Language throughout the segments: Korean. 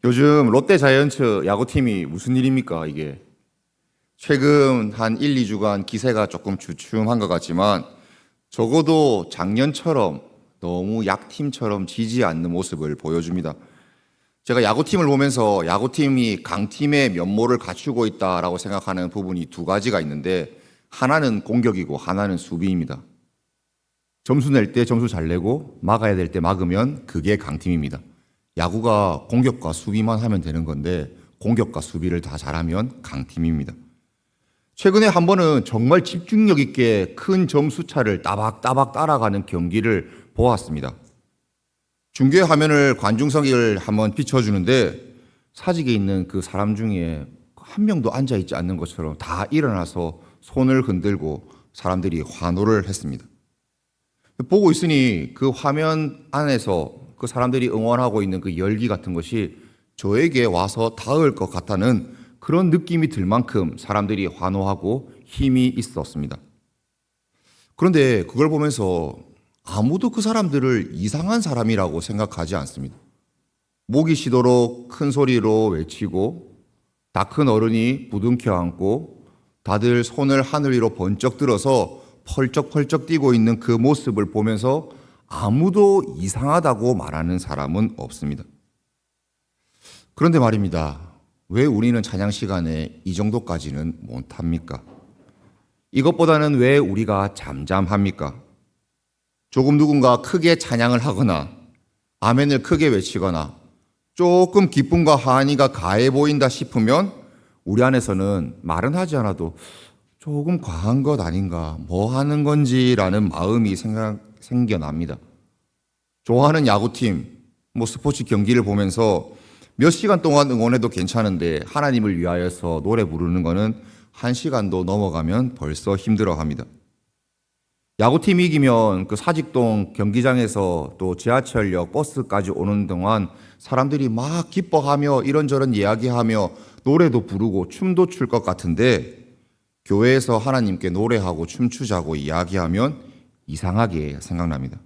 요즘 롯데 자이언츠 야구팀이 무슨 일입니까, 이게? 최근 한 1, 2주간 기세가 조금 주춤한 것 같지만 적어도 작년처럼 너무 약팀처럼 지지 않는 모습을 보여줍니다. 제가 야구팀을 보면서 야구팀이 강팀의 면모를 갖추고 있다라고 생각하는 부분이 두 가지가 있는데, 하나는 공격이고 하나는 수비입니다. 점수 낼 때 점수 잘 내고 막아야 될 때 막으면 그게 강팀입니다. 야구가 공격과 수비만 하면 되는 건데 공격과 수비를 다 잘하면 강팀입니다. 최근에 한 번은 정말 집중력 있게 큰 점수 차를 따박따박 따라가는 경기를 보았습니다. 중계 화면을 관중석을 한번 비춰주는데 사직에 있는 그 사람 중에 한 명도 앉아있지 않는 것처럼 다 일어나서 손을 흔들고 사람들이 환호를 했습니다. 보고 있으니 그 화면 안에서 그 사람들이 응원하고 있는 그 열기 같은 것이 저에게 와서 닿을 것 같다는 그런 느낌이 들 만큼 사람들이 환호하고 힘이 있었습니다. 그런데 그걸 보면서 아무도 그 사람들을 이상한 사람이라고 생각하지 않습니다. 목이 쉬도록 큰 소리로 외치고 다 큰 어른이 부둥켜 안고 다들 손을 하늘 위로 번쩍 들어서 펄쩍펄쩍 뛰고 있는 그 모습을 보면서 아무도 이상하다고 말하는 사람은 없습니다. 그런데 말입니다. 왜 우리는 찬양 시간에 이 정도까지는 못합니까? 이것보다는 왜 우리가 잠잠합니까? 조금 누군가 크게 찬양을 하거나 아멘을 크게 외치거나 조금 기쁨과 환희가 가해 보인다 싶으면 우리 안에서는 말은 하지 않아도 조금 과한 것 아닌가, 뭐 하는 건지라는 마음이 생겨납니다. 좋아하는 야구팀, 스포츠 경기를 보면서 몇 시간 동안 응원해도 괜찮은데 하나님을 위하여서 노래 부르는 거는 1시간도 넘어가면 벌써 힘들어 합니다. 야구팀이 이기면 그 사직동 경기장에서 또 지하철역 버스까지 오는 동안 사람들이 막 기뻐하며 이런저런 이야기하며 노래도 부르고 춤도 출 것 같은데 교회에서 하나님께 노래하고 춤추자고 이야기하면 이상하게 생각납니다.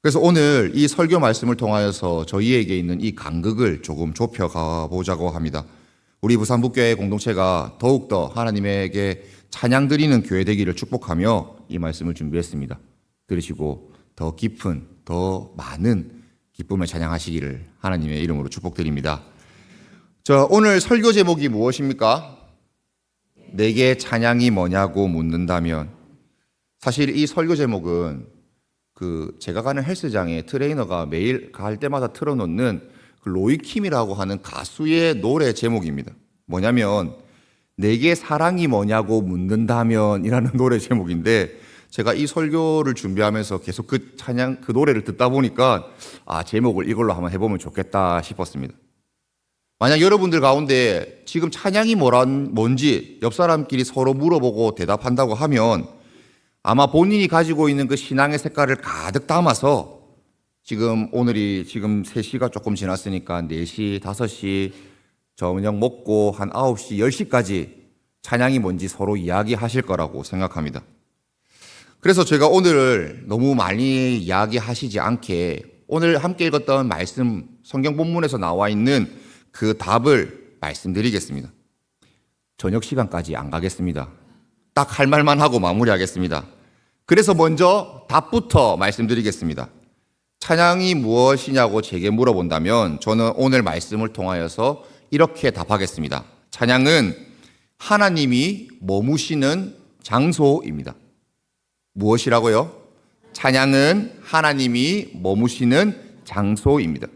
그래서 오늘 이 설교 말씀을 통하여서 저희에게 있는 이 간극을 조금 좁혀가 보자고 합니다. 우리 부산북교회 공동체가 더욱더 하나님에게 찬양 드리는 교회 되기를 축복하며 이 말씀을 준비했습니다. 들으시고 더 깊은, 더 많은 기쁨을 찬양하시기를 하나님의 이름으로 축복드립니다. 오늘 설교 제목이 무엇입니까? 내게 찬양이 뭐냐고 묻는다면, 사실 이 설교 제목은 제가 가는 헬스장에 트레이너가 매일 갈 때마다 틀어놓는 그 로이킴이라고 하는 가수의 노래 제목입니다. 뭐냐면 내게 사랑이 뭐냐고 묻는다면 이라는 노래 제목인데, 제가 이 설교를 준비하면서 계속 그 찬양, 그 노래를 듣다 보니까 제목을 이걸로 한번 해보면 좋겠다 싶었습니다. 만약 여러분들 가운데 지금 찬양이 뭔지 옆 사람끼리 서로 물어보고 대답한다고 하면 아마 본인이 가지고 있는 그 신앙의 색깔을 가득 담아서 오늘이 3시가 조금 지났으니까 4시, 5시 저녁 먹고 한 9시, 10시까지 찬양이 뭔지 서로 이야기하실 거라고 생각합니다. 그래서 제가 오늘 너무 많이 이야기하시지 않게 오늘 함께 읽었던 말씀, 성경 본문에서 나와 있는 그 답을 말씀드리겠습니다. 저녁 시간까지 안 가겠습니다. 딱 할 말만 하고 마무리하겠습니다. 그래서 먼저 답부터 말씀드리겠습니다. 찬양이 무엇이냐고 제게 물어본다면 저는 오늘 말씀을 통하여서 이렇게 답하겠습니다. 찬양은 하나님이 머무시는 장소입니다. 무엇이라고요? 찬양은 하나님이 머무시는 장소입니다.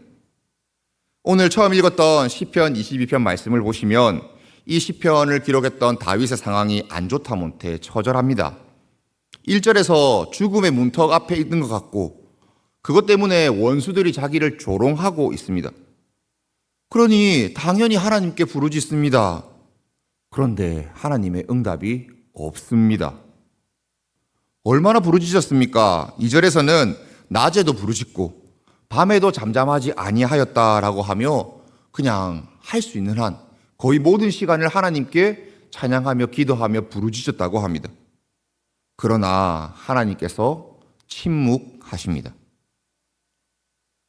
오늘 처음 읽었던 시편 22편 말씀을 보시면 이 시편을 기록했던 다윗의 상황이 안 좋다 못해 처절합니다. 1절에서 죽음의 문턱 앞에 있는 것 같고 그것 때문에 원수들이 자기를 조롱하고 있습니다. 그러니 당연히 하나님께 부르짖습니다. 그런데 하나님의 응답이 없습니다. 얼마나 부르짖었습니까? 2절에서는 낮에도 부르짖고 밤에도 잠잠하지 아니하였다라고 하며 그냥 할 수 있는 한 거의 모든 시간을 하나님께 찬양하며 기도하며 부르짖었다고 합니다. 그러나 하나님께서 침묵하십니다.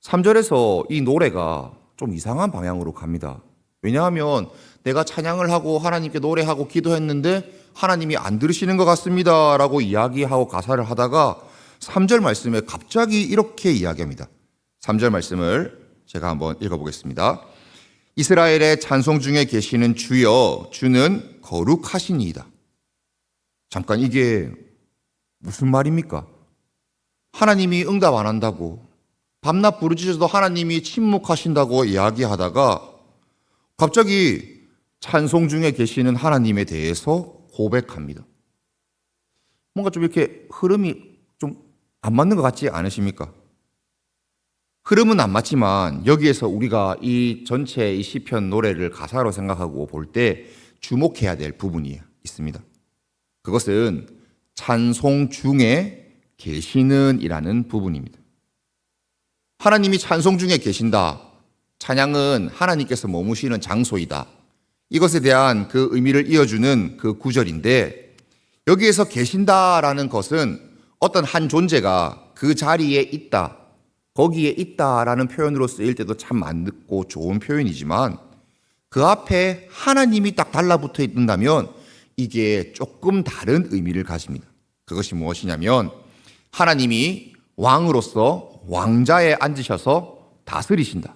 3절에서 이 노래가 좀 이상한 방향으로 갑니다. 왜냐하면 내가 찬양을 하고 하나님께 노래하고 기도했는데 하나님이 안 들으시는 것 같습니다 라고 이야기하고 가사를 하다가 3절 말씀에 갑자기 이렇게 이야기합니다. 3절 말씀을 제가 한번 읽어보겠습니다. 이스라엘의 찬송 중에 계시는 주여, 주는 거룩하시니이다. 잠깐, 이게 무슨 말입니까? 하나님이 응답 안 한다고, 밤낮 부르짖어도 하나님이 침묵하신다고 이야기하다가 갑자기 찬송 중에 계시는 하나님에 대해서 고백합니다. 뭔가 좀 이렇게 흐름이 좀 안 맞는 것 같지 않으십니까? 흐름은 안 맞지만 여기에서 우리가 이 전체 이 시편 노래를 가사로 생각하고 볼 때 주목해야 될 부분이 있습니다. 그것은 찬송 중에 계시는 이라는 부분입니다. 하나님이 찬송 중에 계신다. 찬양은 하나님께서 머무시는 장소이다. 이것에 대한 그 의미를 이어주는 그 구절인데, 여기에서 계신다라는 것은 어떤 한 존재가 그 자리에 있다, 거기에 있다라는 표현으로 쓰일 때도 참 맞고 좋은 표현이지만, 그 앞에 하나님이 딱 달라붙어 있는다면 이게 조금 다른 의미를 가집니다. 그것이 무엇이냐면, 하나님이 왕으로서 왕자에 앉으셔서 다스리신다.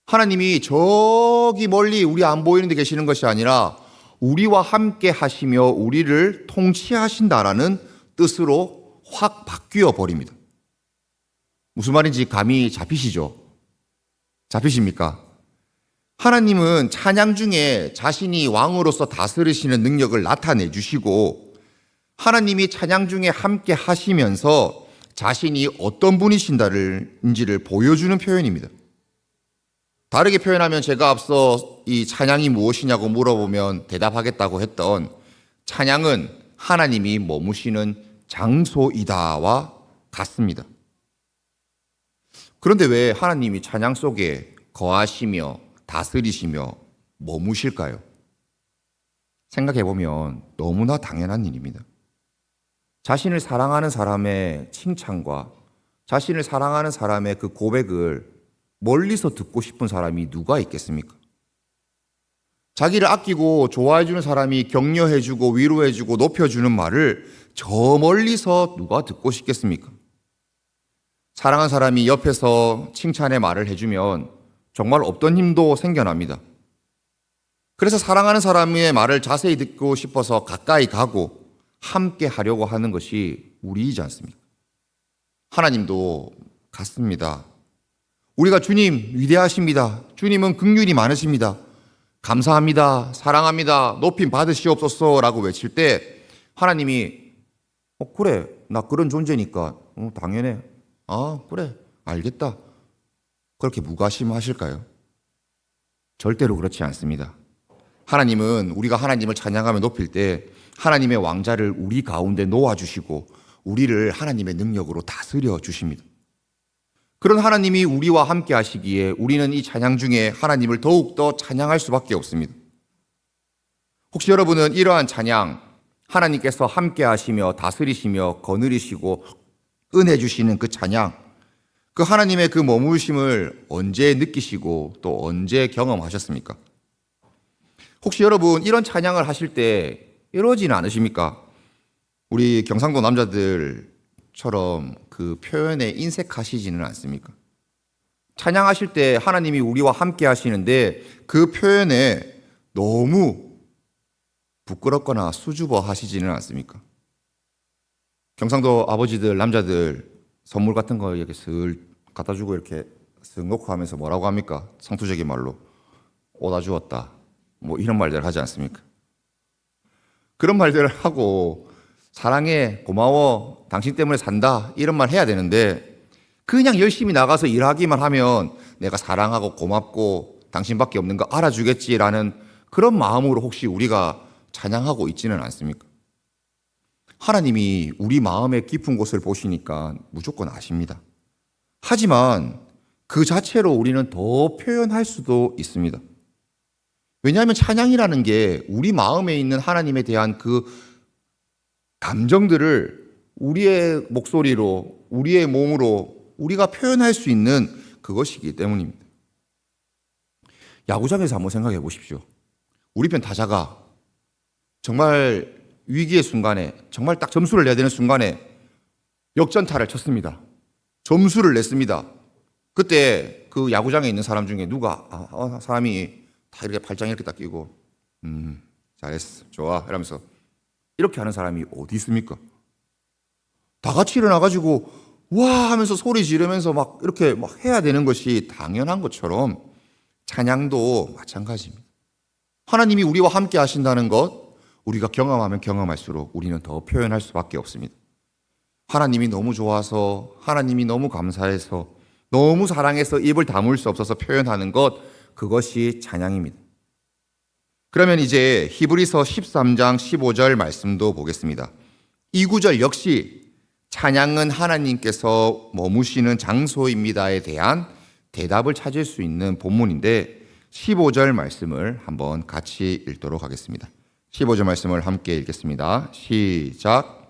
하나님이 저기 멀리 우리 안 보이는 데 계시는 것이 아니라 우리와 함께 하시며 우리를 통치하신다라는 뜻으로 확 바뀌어 버립니다. 무슨 말인지 감이 잡히시죠? 잡히십니까? 하나님은 찬양 중에 자신이 왕으로서 다스리시는 능력을 나타내 주시고, 하나님이 찬양 중에 함께 하시면서 자신이 어떤 분이신지를 보여주는 표현입니다. 다르게 표현하면, 제가 앞서 이 찬양이 무엇이냐고 물어보면 대답하겠다고 했던 찬양은 하나님이 머무시는 장소이다와 같습니다. 그런데 왜 하나님이 찬양 속에 거하시며 다스리시며 머무실까요? 생각해보면 너무나 당연한 일입니다. 자신을 사랑하는 사람의 칭찬과 자신을 사랑하는 사람의 그 고백을 멀리서 듣고 싶은 사람이 누가 있겠습니까? 자기를 아끼고 좋아해주는 사람이 격려해주고 위로해주고 높여주는 말을 저 멀리서 누가 듣고 싶겠습니까? 사랑하는 사람이 옆에서 칭찬의 말을 해주면 정말 없던 힘도 생겨납니다. 그래서 사랑하는 사람의 말을 자세히 듣고 싶어서 가까이 가고 함께 하려고 하는 것이 우리이지 않습니까? 하나님도 같습니다. 우리가 주님 위대하십니다. 주님은 긍휼이 많으십니다. 감사합니다. 사랑합니다. 높임 받으시옵소서 라고 외칠 때 하나님이 그래, 나 그런 존재니까 당연해. 그래, 알겠다. 그렇게 무관심하실까요? 절대로 그렇지 않습니다. 하나님은 우리가 하나님을 찬양하며 높일 때 하나님의 왕자를 우리 가운데 놓아주시고 우리를 하나님의 능력으로 다스려 주십니다. 그런 하나님이 우리와 함께 하시기에 우리는 이 찬양 중에 하나님을 더욱더 찬양할 수밖에 없습니다. 혹시 여러분은 이러한 찬양, 하나님께서 함께 하시며 다스리시며 거느리시고 은혜 주시는 그 찬양, 그 하나님의 그 머무심을 언제 느끼시고 또 언제 경험하셨습니까? 혹시 여러분 이런 찬양을 하실 때 이러지는 않으십니까? 우리 경상도 남자들처럼 그 표현에 인색하시지는 않습니까? 찬양하실 때 하나님이 우리와 함께 하시는데 그 표현에 너무 부끄럽거나 수줍어 하시지는 않습니까? 경상도 아버지들, 남자들 선물 같은 거 이렇게 슬 갖다 주고 이렇게 쓱 놓고 하면서 뭐라고 합니까? 상투적인 말로 오다 주었다, 뭐 이런 말들 하지 않습니까? 그런 말들을 하고 사랑해, 고마워, 당신 때문에 산다 이런 말 해야 되는데 그냥 열심히 나가서 일하기만 하면 내가 사랑하고 고맙고 당신밖에 없는 거 알아주겠지라는 그런 마음으로 혹시 우리가 찬양하고 있지는 않습니까? 하나님이 우리 마음의 깊은 곳을 보시니까 무조건 아십니다. 하지만 그 자체로 우리는 더 표현할 수도 있습니다. 왜냐하면 찬양이라는 게 우리 마음에 있는 하나님에 대한 그 감정들을 우리의 목소리로, 우리의 몸으로 우리가 표현할 수 있는 그것이기 때문입니다. 야구장에서 한번 생각해 보십시오. 우리 편 타자가 정말 위기의 순간에, 정말 딱 점수를 내야 되는 순간에 역전타를 쳤습니다. 점수를 냈습니다. 그때 그 야구장에 있는 사람 중에 누가 사람이 다 이렇게 발장 이렇게 딱 끼고 잘했어, 좋아 이러면서 이렇게 하는 사람이 어디 있습니까? 다 같이 일어나가지고 와 하면서 소리 지르면서 막 이렇게 막 해야 되는 것이 당연한 것처럼 찬양도 마찬가지입니다. 하나님이 우리와 함께 하신다는 것, 우리가 경험하면 경험할수록 우리는 더 표현할 수밖에 없습니다. 하나님이 너무 좋아서, 하나님이 너무 감사해서, 너무 사랑해서 입을 다물 수 없어서 표현하는 것, 그것이 찬양입니다. 그러면 이제 히브리서 13장 15절 말씀도 보겠습니다. 이 구절 역시 찬양은 하나님께서 머무시는 장소입니다에 대한 대답을 찾을 수 있는 본문인데 15절 말씀을 한번 같이 읽도록 하겠습니다. 15절 말씀을 함께 읽겠습니다. 시작.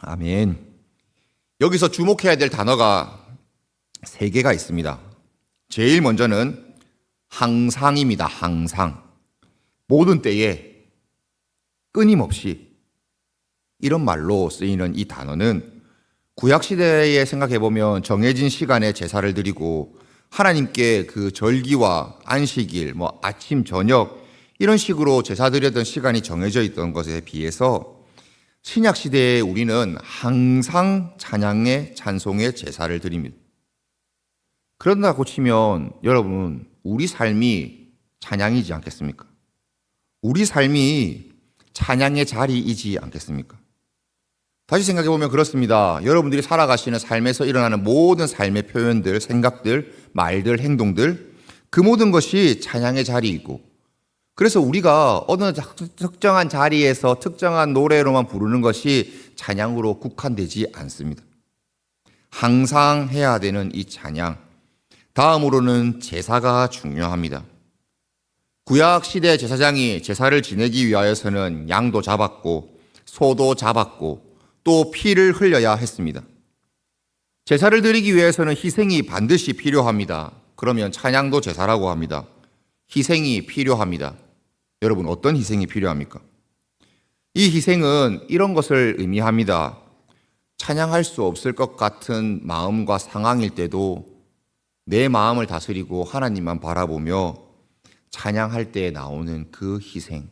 아멘. 여기서 주목해야 될 단어가 세 개가 있습니다. 제일 먼저는 항상입니다. 항상. 모든 때에 끊임없이 이런 말로 쓰이는 이 단어는 구약시대에 생각해보면 정해진 시간에 제사를 드리고 하나님께 그 절기와 안식일, 아침, 저녁 이런 식으로 제사 드리던 시간이 정해져 있던 것에 비해서 신약시대에 우리는 항상 찬양의 찬송의 제사를 드립니다. 그런다고 치면 여러분, 우리 삶이 찬양이지 않겠습니까? 우리 삶이 찬양의 자리이지 않겠습니까? 다시 생각해보면 그렇습니다. 여러분들이 살아가시는 삶에서 일어나는 모든 삶의 표현들, 생각들, 말들, 행동들, 그 모든 것이 찬양의 자리이고, 그래서 우리가 어느 특정한 자리에서 특정한 노래로만 부르는 것이 찬양으로 국한되지 않습니다. 항상 해야 되는 이 찬양, 다음으로는 제사가 중요합니다. 구약 시대 제사장이 제사를 지내기 위하여서는 양도 잡았고 소도 잡았고 또 피를 흘려야 했습니다. 제사를 드리기 위해서는 희생이 반드시 필요합니다. 그러면 찬양도 제사라고 합니다. 희생이 필요합니다. 여러분, 어떤 희생이 필요합니까? 이 희생은 이런 것을 의미합니다. 찬양할 수 없을 것 같은 마음과 상황일 때도 내 마음을 다스리고 하나님만 바라보며 찬양할 때 나오는 그 희생.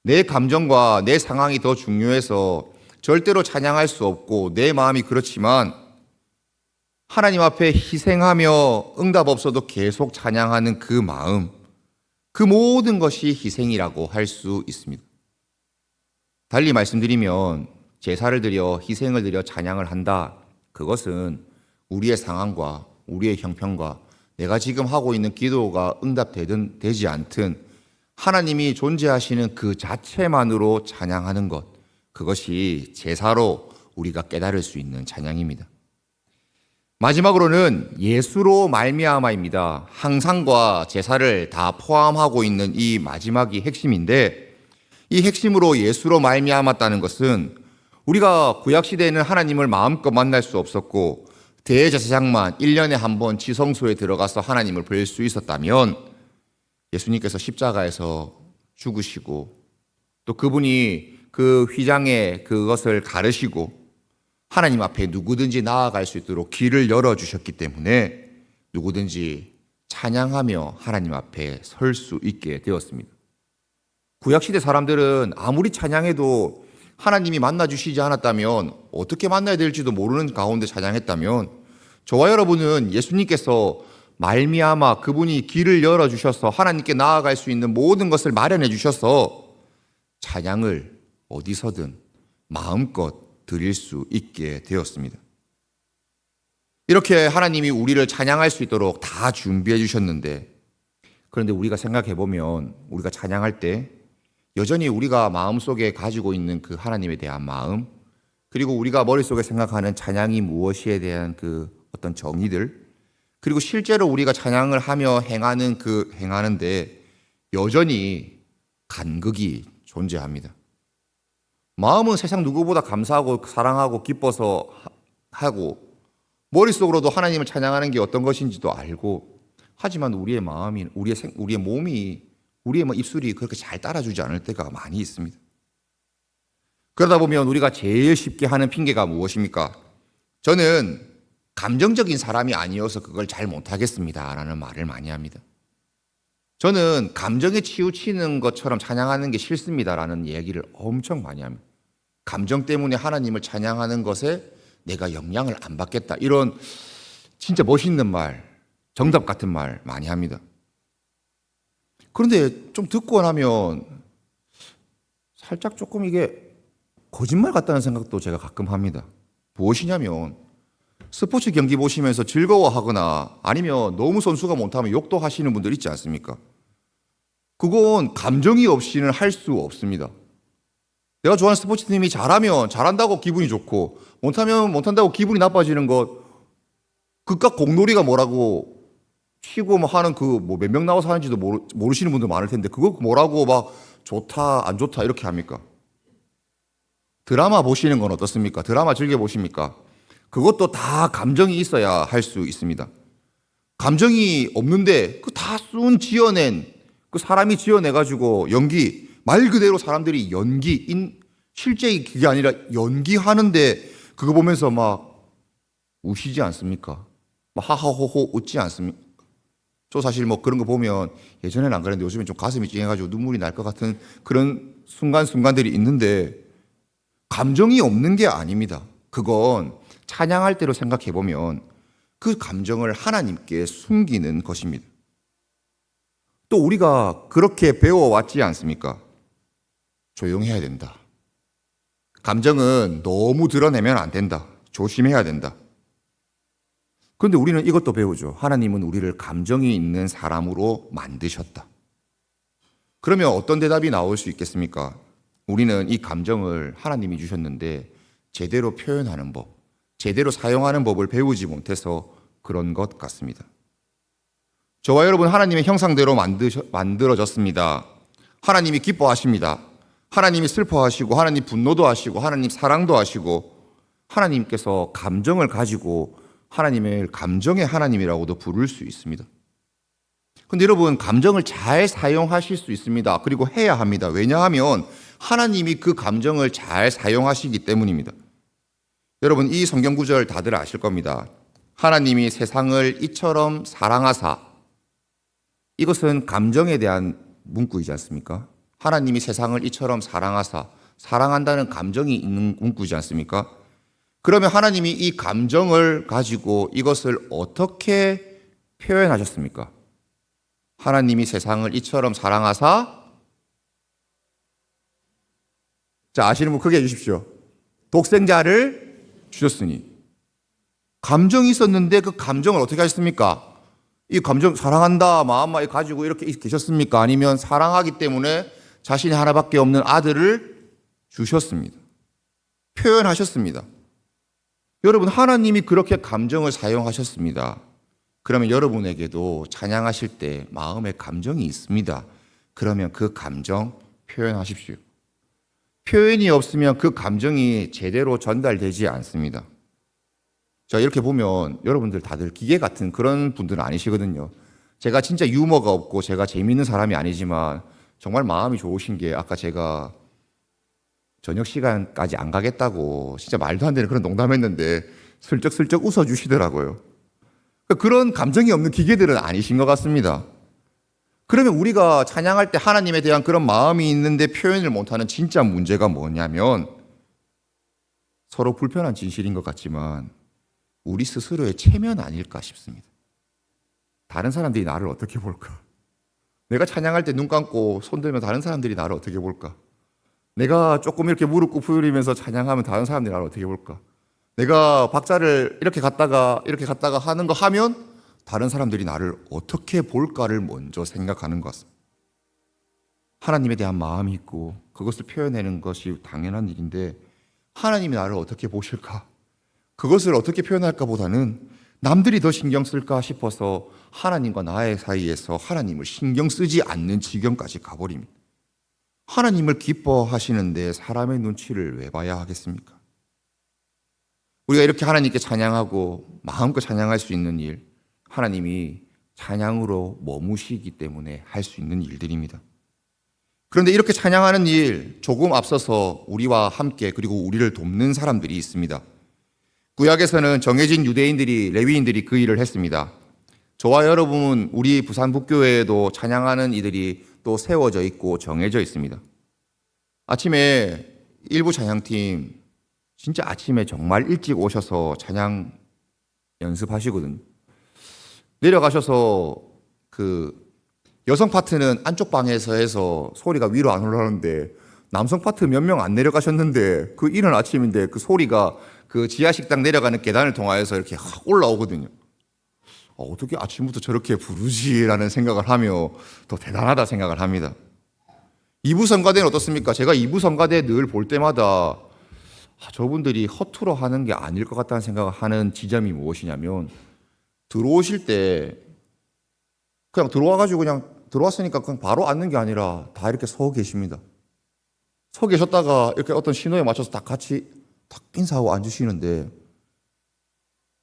내 감정과 내 상황이 더 중요해서 절대로 찬양할 수 없고 내 마음이 그렇지만 하나님 앞에 희생하며 응답 없어도 계속 찬양하는 그 마음, 그 모든 것이 희생이라고 할 수 있습니다. 달리 말씀드리면 제사를 드려 희생을 드려 찬양을 한다. 그것은 우리의 상황과 우리의 형편과 내가 지금 하고 있는 기도가 응답되든 되지 않든 하나님이 존재하시는 그 자체만으로 찬양하는 것, 그것이 제사로 우리가 깨달을 수 있는 찬양입니다. 마지막으로는 예수로 말미암아입니다. 항상과 제사를 다 포함하고 있는 이 마지막이 핵심인데, 이 핵심으로 예수로 말미암았다는 것은 우리가 구약시대에는 하나님을 마음껏 만날 수 없었고 대제사장만 1년에 한 번 지성소에 들어가서 하나님을 뵐 수 있었다면 예수님께서 십자가에서 죽으시고 또 그분이 그 휘장에 그것을 가르시고 하나님 앞에 누구든지 나아갈 수 있도록 길을 열어주셨기 때문에 누구든지 찬양하며 하나님 앞에 설 수 있게 되었습니다. 구약시대 사람들은 아무리 찬양해도 하나님이 만나주시지 않았다면, 어떻게 만나야 될지도 모르는 가운데 찬양했다면, 저와 여러분은 예수님께서 말미암아 그분이 길을 열어주셔서 하나님께 나아갈 수 있는 모든 것을 마련해 주셔서 찬양을 어디서든 마음껏 드릴 수 있게 되었습니다. 이렇게 하나님이 우리를 찬양할 수 있도록 다 준비해 주셨는데, 그런데 우리가 생각해 보면 우리가 찬양할 때 여전히 우리가 마음속에 가지고 있는 그 하나님에 대한 마음, 그리고 우리가 머릿속에 생각하는 찬양이 무엇이에 대한 그 어떤 정의들, 그리고 실제로 우리가 찬양을 하며 행하는데 여전히 간극이 존재합니다. 마음은 세상 누구보다 감사하고 사랑하고 기뻐서 하고 머릿속으로도 하나님을 찬양하는 게 어떤 것인지도 알고, 하지만 우리의 마음이, 우리의 몸이, 우리의 입술이 그렇게 잘 따라주지 않을 때가 많이 있습니다. 그러다 보면 우리가 제일 쉽게 하는 핑계가 무엇입니까? 저는 감정적인 사람이 아니어서 그걸 잘 못하겠습니다 라는 말을 많이 합니다. 저는 감정에 치우치는 것처럼 찬양하는 게 싫습니다 라는 얘기를 엄청 많이 합니다. 감정 때문에 하나님을 찬양하는 것에 내가 영향을 안 받겠다, 이런 진짜 멋있는 말, 정답 같은 말 많이 합니다. 그런데 좀 듣고 나면 살짝 조금 이게 거짓말 같다는 생각도 제가 가끔 합니다. 무엇이냐면 스포츠 경기 보시면서 즐거워하거나 아니면 너무 선수가 못하면 욕도 하시는 분들 있지 않습니까? 그건 감정이 없이는 할 수 없습니다. 내가 좋아하는 스포츠팀이 잘하면 잘한다고 기분이 좋고 못하면 못한다고 기분이 나빠지는 것, 그깟 공놀이가 뭐라고 치고 뭐 하는 그 뭐 몇 명 나와서 하는지도 모르시는 분들 많을 텐데 그거 뭐라고 막 좋다 안 좋다 이렇게 합니까? 드라마 보시는 건 어떻습니까? 드라마 즐겨 보십니까? 그것도 다 감정이 있어야 할 수 있습니다. 감정이 없는데 그 다 쏜 지어낸 그 사람이 지어내가지고 연기, 말 그대로 사람들이 실제 그게 아니라 연기하는데 그거 보면서 막 우시지 않습니까? 막 하하호호 웃지 않습니까? 저 사실 뭐 그런 거 보면 예전에는 안 그랬는데 요즘엔 좀 가슴이 찡해가지고 눈물이 날 것 같은 그런 순간순간들이 있는데, 감정이 없는 게 아닙니다. 그건 찬양할 때로 생각해 보면 그 감정을 하나님께 숨기는 것입니다. 또 우리가 그렇게 배워왔지 않습니까? 조용해야 된다. 감정은 너무 드러내면 안 된다. 조심해야 된다. 그런데 우리는 이것도 배우죠. 하나님은 우리를 감정이 있는 사람으로 만드셨다. 그러면 어떤 대답이 나올 수 있겠습니까? 우리는 이 감정을 하나님이 주셨는데 제대로 표현하는 법, 제대로 사용하는 법을 배우지 못해서 그런 것 같습니다. 저와 여러분 하나님의 형상대로 만들어졌습니다. 하나님이 기뻐하십니다. 하나님이 슬퍼하시고 하나님 분노도 하시고 하나님 사랑도 하시고, 하나님께서 감정을 가지고 하나님을 감정의 하나님이라고도 부를 수 있습니다. 그런데 여러분, 감정을 잘 사용하실 수 있습니다. 그리고 해야 합니다. 왜냐하면 하나님이 그 감정을 잘 사용하시기 때문입니다. 여러분, 이 성경 구절 다들 아실 겁니다. 하나님이 세상을 이처럼 사랑하사, 이것은 감정에 대한 문구이지 않습니까? 하나님이 세상을 이처럼 사랑하사, 사랑한다는 감정이 있는 문구이지 않습니까? 그러면 하나님이 이 감정을 가지고 이것을 어떻게 표현하셨습니까? 하나님이 세상을 이처럼 사랑하사, 자, 아시는 분 크게 해주십시오. 독생자를 주셨으니. 감정이 있었는데 그 감정을 어떻게 하셨습니까? 이 감정, 사랑한다 마음만 가지고 이렇게 계셨습니까? 아니면 사랑하기 때문에 자신이 하나밖에 없는 아들을 주셨습니다. 표현하셨습니다. 여러분, 하나님이 그렇게 감정을 사용하셨습니다. 그러면 여러분에게도 찬양하실 때 마음에 감정이 있습니다. 그러면 그 감정 표현하십시오. 표현이 없으면 그 감정이 제대로 전달되지 않습니다. 자, 이렇게 보면 여러분들 다들 기계 같은 그런 분들은 아니시거든요. 제가 진짜 유머가 없고 제가 재미있는 사람이 아니지만 정말 마음이 좋으신 게, 아까 제가 저녁 시간까지 안 가겠다고 진짜 말도 안 되는 그런 농담했는데 슬쩍슬쩍 웃어주시더라고요. 그런 감정이 없는 기계들은 아니신 것 같습니다. 그러면 우리가 찬양할 때 하나님에 대한 그런 마음이 있는데 표현을 못하는 진짜 문제가 뭐냐면, 서로 불편한 진실인 것 같지만 우리 스스로의 체면 아닐까 싶습니다. 다른 사람들이 나를 어떻게 볼까? 내가 찬양할 때 눈 감고 손 들면 다른 사람들이 나를 어떻게 볼까? 내가 조금 이렇게 무릎 꿇으면서 찬양하면 다른 사람들이 나를 어떻게 볼까? 내가 박자를 이렇게 갔다가 하는 거 하면 다른 사람들이 나를 어떻게 볼까를 먼저 생각하는 것 같습니다. 하나님에 대한 마음이 있고 그것을 표현하는 것이 당연한 일인데, 하나님이 나를 어떻게 보실까? 그것을 어떻게 표현할까 보다는 남들이 더 신경 쓸까 싶어서 하나님과 나의 사이에서 하나님을 신경 쓰지 않는 지경까지 가버립니다. 하나님을 기뻐하시는데 사람의 눈치를 왜 봐야 하겠습니까? 우리가 이렇게 하나님께 찬양하고 마음껏 찬양할 수 있는 일, 하나님이 찬양으로 머무시기 때문에 할 수 있는 일들입니다. 그런데 이렇게 찬양하는 일 조금 앞서서 우리와 함께 그리고 우리를 돕는 사람들이 있습니다. 구약에서는 정해진 유대인들이 레위인들이 그 일을 했습니다. 저와 여러분은 우리 부산 북교회에도 찬양하는 이들이 또 세워져 있고 정해져 있습니다. 아침에 일부 찬양팀 진짜 아침에 정말 일찍 오셔서 찬양 연습하시거든요. 내려가셔서 그 여성 파트는 안쪽 방에서 해서 소리가 위로 안 올라오는데 남성 파트 몇 명 안 내려가셨는데 그 이른 아침인데 그 소리가 그 지하 식당 내려가는 계단을 통하여서 이렇게 올라오거든요. 어떻게 아침부터 저렇게 부르지라는 생각을 하며 더 대단하다 생각을 합니다. 2부 성가대는 어떻습니까? 제가 2부 성가대 늘 볼 때마다 저분들이 허투루 하는 게 아닐 것 같다는 생각을 하는 지점이 무엇이냐면 들어오실 때 그냥 들어와가지고 그냥 들어왔으니까 그냥 바로 앉는 게 아니라 다 이렇게 서 계십니다. 서 계셨다가 이렇게 어떤 신호에 맞춰서 다 같이 딱 인사하고 앉으시는데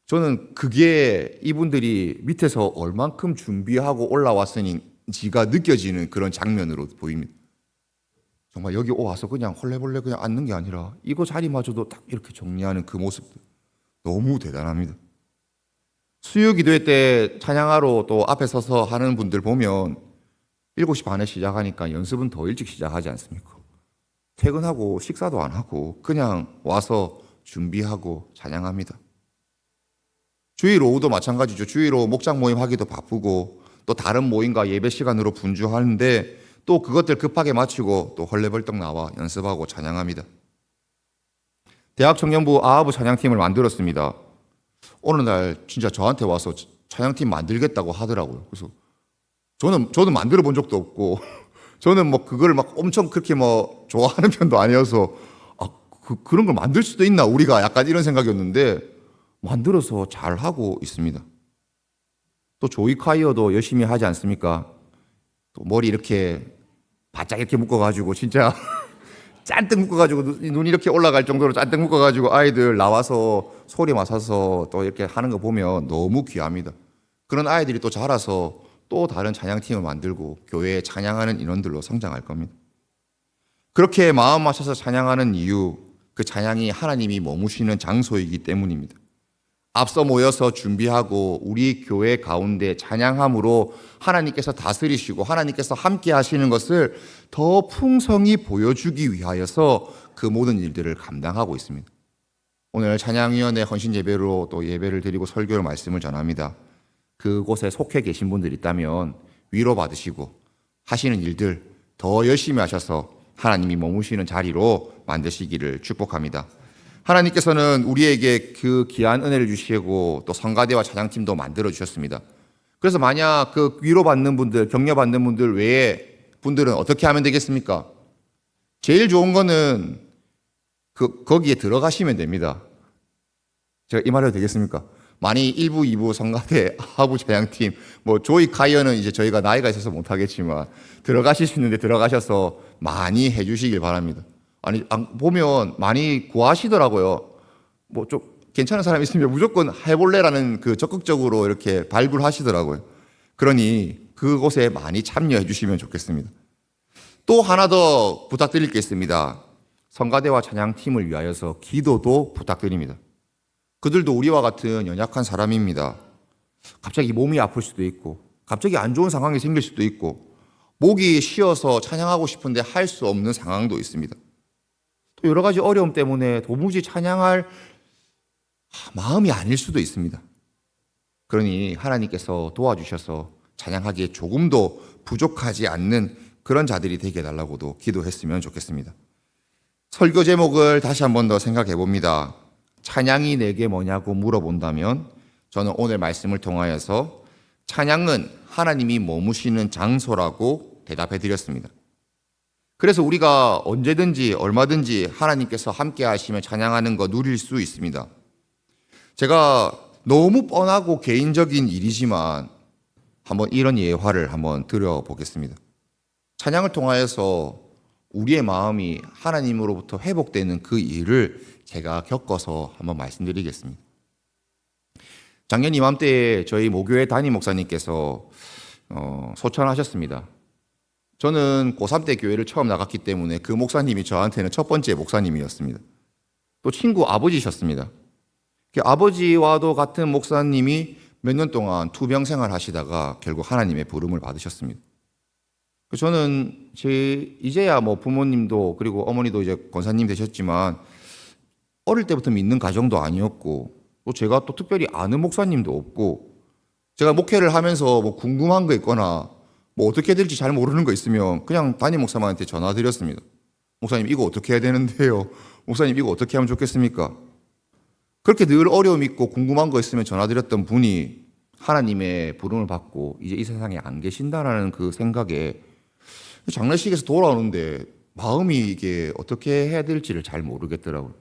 저는 그게 이분들이 밑에서 얼만큼 준비하고 올라왔으니지가 느껴지는 그런 장면으로 보입니다. 정말 여기 와서 그냥 헐레벌레 그냥 앉는 게 아니라 이거 자리마저도 딱 이렇게 정리하는 그 모습들 너무 대단합니다. 수요 기도회 때 찬양하러 또 앞에 서서 하는 분들 보면 7시 반에 시작하니까 연습은 더 일찍 시작하지 않습니까? 퇴근하고 식사도 안 하고 그냥 와서 준비하고 찬양합니다. 주일 오후도 마찬가지죠. 주일 오후 목장 모임 하기도 바쁘고 또 다른 모임과 예배 시간으로 분주하는데 또 그것들 급하게 마치고 또 헐레벌떡 나와 연습하고 찬양합니다. 대학 청년부 아하부 찬양팀을 만들었습니다. 어느 날 진짜 저한테 와서 찬양팀 만들겠다고 하더라고요. 그래서 저는 만들어 본 적도 없고 저는 뭐 그걸 막 엄청 그렇게 뭐 좋아하는 편도 아니어서 그런 걸 만들 수도 있나 우리가 약간 이런 생각이었는데 만들어서 잘 하고 있습니다. 또 조이 콰이어도 열심히 하지 않습니까? 또 머리 이렇게 바짝 이렇게 묶어가지고 진짜 잔뜩 묶어가지고 눈이 이렇게 올라갈 정도로 잔뜩 묶어가지고 아이들 나와서 소리 맞춰서 또 이렇게 하는 거 보면 너무 귀합니다. 그런 아이들이 또 자라서 또 다른 찬양팀을 만들고 교회에 찬양하는 인원들로 성장할 겁니다. 그렇게 마음 맞춰서 찬양하는 이유, 그 찬양이 하나님이 머무시는 장소이기 때문입니다. 앞서 모여서 준비하고 우리 교회 가운데 찬양함으로 하나님께서 다스리시고 하나님께서 함께 하시는 것을 더 풍성히 보여주기 위하여서 그 모든 일들을 감당하고 있습니다. 오늘 찬양위원회 헌신 예배로 또 예배를 드리고 설교를 말씀을 전합니다. 그곳에 속해 계신 분들이 있다면 위로받으시고 하시는 일들 더 열심히 하셔서 하나님이 머무시는 자리로 만드시기를 축복합니다. 하나님께서는 우리에게 그 귀한 은혜를 주시고 또 성가대와 찬양팀도 만들어 주셨습니다. 그래서 만약 그 위로받는 분들, 격려받는 분들 외에 분들은 어떻게 하면 되겠습니까? 제일 좋은 거는 거기에 들어가시면 됩니다. 제가 이 말 해도 되겠습니까? 많이 1부, 2부 성가대, 하부 찬양팀, 뭐 조이 카이어는 이제 저희가 나이가 있어서 못하겠지만 들어가실 수 있는데 들어가셔서 많이 해주시길 바랍니다. 아니 보면 많이 구하시더라고요. 뭐 좀 괜찮은 사람 있으면 무조건 해볼래라는 그 적극적으로 이렇게 발굴하시더라고요. 그러니 그곳에 많이 참여해 주시면 좋겠습니다. 또 하나 더 부탁드릴 게 있습니다. 성가대와 찬양팀을 위하여서 기도도 부탁드립니다. 그들도 우리와 같은 연약한 사람입니다. 갑자기 몸이 아플 수도 있고 갑자기 안 좋은 상황이 생길 수도 있고 목이 쉬어서 찬양하고 싶은데 할 수 없는 상황도 있습니다. 또 여러 가지 어려움 때문에 도무지 찬양할 마음이 아닐 수도 있습니다. 그러니 하나님께서 도와주셔서 찬양하기에 조금도 부족하지 않는 그런 자들이 되게 해달라고도 기도했으면 좋겠습니다. 설교 제목을 다시 한 번 더 생각해 봅니다. 찬양이 내게 뭐냐고 물어본다면 저는 오늘 말씀을 통하여서 찬양은 하나님이 머무시는 장소라고 대답해 드렸습니다. 그래서 우리가 언제든지 얼마든지 하나님께서 함께 하시며 찬양하는 거 누릴 수 있습니다. 제가 너무 뻔하고 개인적인 일이지만 한번 이런 예화를 한번 드려보겠습니다. 찬양을 통하여서 우리의 마음이 하나님으로부터 회복되는 그 일을 제가 겪어서 한번 말씀드리겠습니다. 작년 이맘때에 저희 모교회 담임 목사님께서 소천하셨습니다. 저는 고3 때 교회를 처음 나갔기 때문에 그 목사님이 저한테는 첫 번째 목사님이었습니다. 또 친구 아버지셨습니다. 아버지와도 같은 목사님이 몇 년 동안 투병 생활 하시다가 결국 하나님의 부름을 받으셨습니다. 저는 이제야 뭐 부모님도 그리고 어머니도 이제 권사님 되셨지만 어릴 때부터 믿는 가정도 아니었고 또 제가 또 특별히 아는 목사님도 없고 제가 목회를 하면서 뭐 궁금한 거 있거나 뭐 어떻게 될지 잘 모르는 거 있으면 그냥 담임 목사님한테 전화 드렸습니다. 목사님 이거 어떻게 해야 되는데요? 목사님 이거 어떻게 하면 좋겠습니까? 그렇게 늘 어려움 있고 궁금한 거 있으면 전화 드렸던 분이 하나님의 부름을 받고 이제 이 세상에 안 계신다라는 그 생각에 장례식에서 돌아오는데 마음이 이게 어떻게 해야 될지를 잘 모르겠더라고요.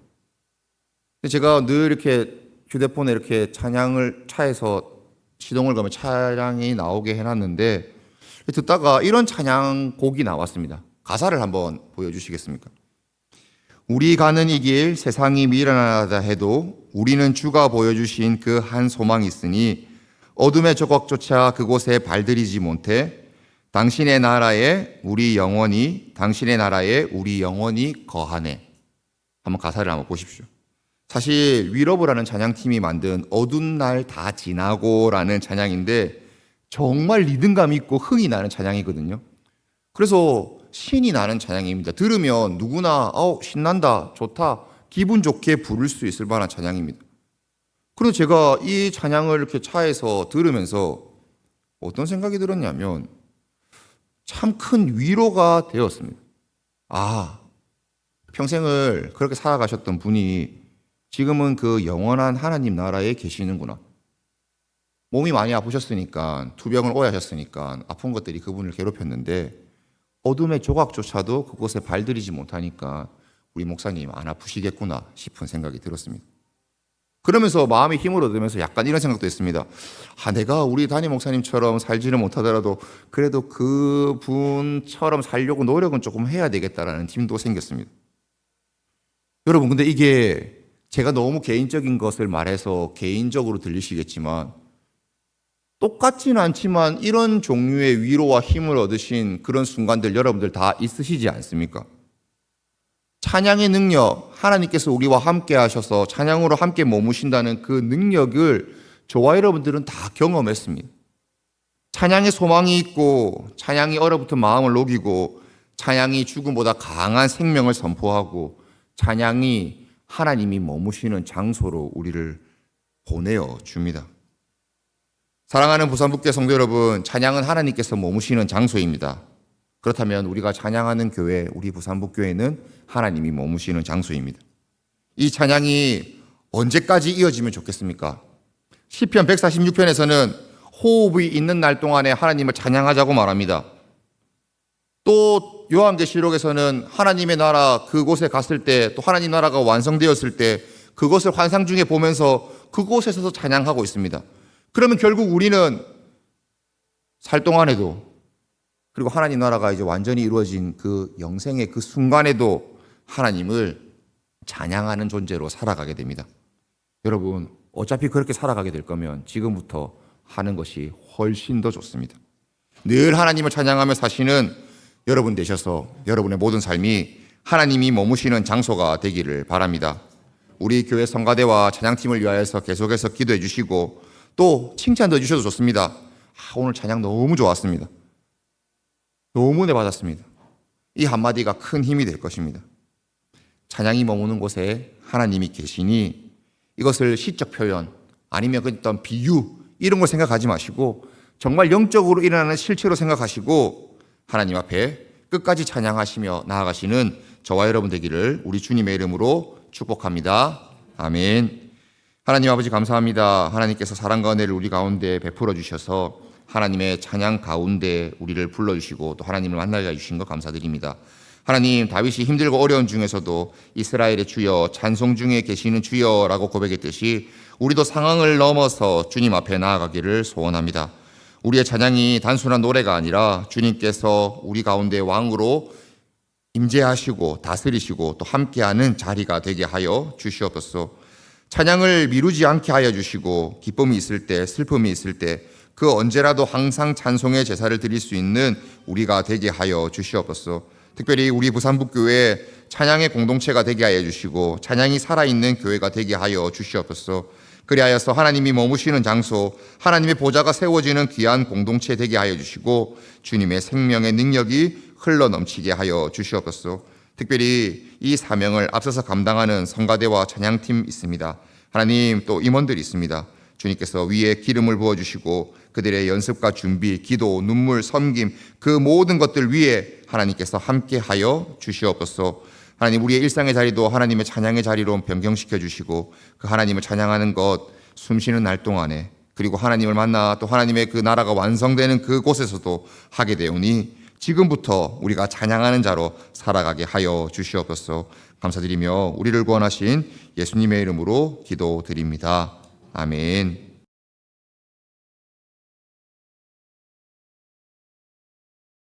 제가 늘 이렇게 휴대폰에 이렇게 찬양을 차에서 시동을 걸면 찬양이 나오게 해놨는데 듣다가 이런 찬양 곡이 나왔습니다. 가사를 한번 보여주시겠습니까? 우리 가는 이 길 세상이 미련하다 해도 우리는 주가 보여주신 그 한 소망이 있으니 어둠의 조각조차 그곳에 발들이지 못해 당신의 나라에 우리 영원히 거하네. 한번 가사를 한번 보십시오. 사실 위러브라는 찬양팀이 만든 어두운 날 다 지나고라는 찬양인데 정말 리듬감 있고 흥이 나는 찬양이거든요. 그래서 신이 나는 찬양입니다. 들으면 누구나 신난다, 좋다, 기분 좋게 부를 수 있을 만한 찬양입니다. 그래서 제가 이 찬양을 이렇게 차에서 들으면서 어떤 생각이 들었냐면 참 큰 위로가 되었습니다. 평생을 그렇게 살아가셨던 분이 지금은 그 영원한 하나님 나라에 계시는구나. 몸이 많이 아프셨으니까, 투병을 오래 하셨으니까 아픈 것들이 그분을 괴롭혔는데 어둠의 조각조차도 그곳에 발들이지 못하니까 우리 목사님 안 아프시겠구나 싶은 생각이 들었습니다. 그러면서 마음의 힘을 얻으면서 약간 이런 생각도 했습니다. 내가 우리 담임 목사님처럼 살지는 못하더라도 그래도 그분처럼 살려고 노력은 조금 해야 되겠다라는 힘도 생겼습니다. 여러분, 근데 이게 제가 너무 개인적인 것을 말해서 개인적으로 들리시겠지만 똑같지는 않지만 이런 종류의 위로와 힘을 얻으신 그런 순간들 여러분들 다 있으시지 않습니까? 찬양의 능력, 하나님께서 우리와 함께 하셔서 찬양으로 함께 머무신다는 그 능력을 저와 여러분들은 다 경험했습니다. 찬양의 소망이 있고 찬양이 얼어붙은 마음을 녹이고 찬양이 죽음보다 강한 생명을 선포하고 찬양이 하나님이 머무시는 장소로 우리를 보내어 줍니다. 사랑하는 부산북교 성도 여러분, 찬양은 하나님께서 머무시는 장소입니다. 그렇다면 우리가 찬양하는 교회, 우리 부산북교회는 하나님이 머무시는 장소입니다. 이 찬양이 언제까지 이어지면 좋겠습니까? 시편 146편에서는 호흡이 있는 날 동안에 하나님을 찬양하자고 말합니다. 또 요한계시록에서는 하나님의 나라 그곳에 갔을 때, 또 하나님 나라가 완성되었을 때 그것을 환상 중에 보면서 그곳에서도 찬양하고 있습니다. 그러면 결국 우리는 살 동안에도, 그리고 하나님 나라가 이제 완전히 이루어진 그 영생의 그 순간에도 하나님을 찬양하는 존재로 살아가게 됩니다. 여러분, 어차피 그렇게 살아가게 될 거면 지금부터 하는 것이 훨씬 더 좋습니다. 늘 하나님을 찬양하며 사시는 여러분 되셔서 여러분의 모든 삶이 하나님이 머무시는 장소가 되기를 바랍니다. 우리 교회 성가대와 찬양팀을 위하여서 계속해서 기도해 주시고 또 칭찬도 해주셔도 좋습니다. 오늘 찬양 너무 좋았습니다. 너무 은혜 받았습니다. 이 한마디가 큰 힘이 될 것입니다. 찬양이 머무는 곳에 하나님이 계시니 이것을 시적 표현 아니면 어떤 비유 이런 걸 생각하지 마시고 정말 영적으로 일어나는 실체로 생각하시고 하나님 앞에 끝까지 찬양하시며 나아가시는 저와 여러분 되기를 우리 주님의 이름으로 축복합니다. 아멘. 하나님 아버지 감사합니다. 하나님께서 사랑과 은혜를 우리 가운데 베풀어 주셔서 하나님의 찬양 가운데 우리를 불러주시고 또 하나님을 만나게 해주신 것 감사드립니다. 하나님, 다윗이 힘들고 어려운 중에서도 이스라엘의 주여, 찬송 중에 계시는 주여라고 고백했듯이 우리도 상황을 넘어서 주님 앞에 나아가기를 소원합니다. 우리의 찬양이 단순한 노래가 아니라 주님께서 우리 가운데 왕으로 임재하시고 다스리시고 또 함께하는 자리가 되게 하여 주시옵소서. 찬양을 미루지 않게 하여 주시고 기쁨이 있을 때 슬픔이 있을 때 그 언제라도 항상 찬송의 제사를 드릴 수 있는 우리가 되게 하여 주시옵소서. 특별히 우리 부산북교회 찬양의 공동체가 되게 하여 주시고 찬양이 살아있는 교회가 되게 하여 주시옵소서. 그리하여서 하나님이 머무시는 장소, 하나님의 보좌가 세워지는 귀한 공동체 되게 하여 주시고 주님의 생명의 능력이 흘러넘치게 하여 주시옵소서. 특별히 이 사명을 앞서서 감당하는 성가대와 찬양팀 있습니다. 하나님, 또 임원들이 있습니다. 주님께서 위에 기름을 부어주시고 그들의 연습과 준비, 기도, 눈물, 섬김 그 모든 것들 위에 하나님께서 함께하여 주시옵소서. 하나님, 우리의 일상의 자리도 하나님의 찬양의 자리로 변경시켜 주시고 그 하나님을 찬양하는 것 숨쉬는 날 동안에 그리고 하나님을 만나 또 하나님의 그 나라가 완성되는 그곳에서도 하게 되오니 지금부터 우리가 찬양하는 자로 살아가게 하여 주시옵소서. 감사드리며 우리를 구원하신 예수님의 이름으로 기도드립니다. 아멘.